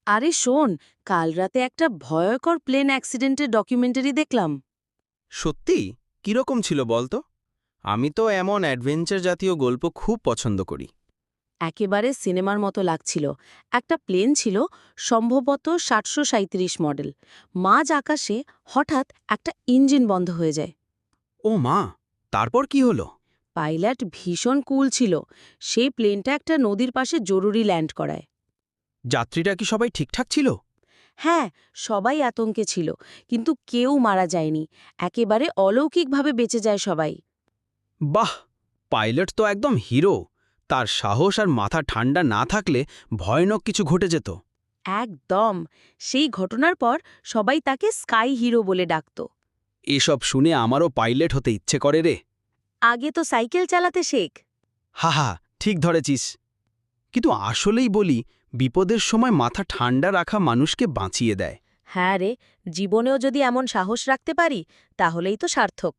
আরে শোন, কাল রাতে একটা ভয়ঙ্কর প্লেন অ্যাক্সিডেন্টের ডকুমেন্টারি দেখলাম। সত্যি? কিরকম ছিল বলতো? আমি তো এমন অ্যাডভেঞ্চার জাতীয় গল্প খুব পছন্দ করি। একেবারে সিনেমার মতো লাগছিল। একটা প্লেন ছিল, সম্ভবত ৭৩৭ মডেল। মাঝ আকাশে হঠাৎ একটা ইঞ্জিন বন্ধ হয়ে যায়। ও মা! তারপর কি হলো? পাইলট ভীষণ কুল ছিল। সেই প্লেনটা একটা নদীর পাশে জরুরি ল্যান্ড করায়। যাত্রীরা কি সবাই ঠিকঠাক ছিল? হ্যাঁ, সবাই আতঙ্কে ছিল, কিন্তু কেউ মারা যায়নি। একেবারে অলৌকিকভাবে বেঁচে যায় সবাই। বাহ! পাইলট তো একদম হিরো। তার সাহস আর মাথা ঠান্ডা না থাকলে ভয়ানক কিছু ঘটে যেত। একদম। সেই ঘটনার পর সবাই তাকে স্কাই হিরো বলে ডাকত। এসব শুনে আমারও পাইলট হতে ইচ্ছে করে রে। আগে তো সাইকেল চালাতে শেখ। হা হা, ঠিক ধরেছিস। কিন্তু আসলেই বলি, বিপদের সময় মাথা ঠান্ডা রাখা মানুষকে বাঁচিয়ে দেয়। হ্যাঁ রে, জীবনেও যদি এমন সাহস রাখতে পারি তাহলেই তো সার্থক।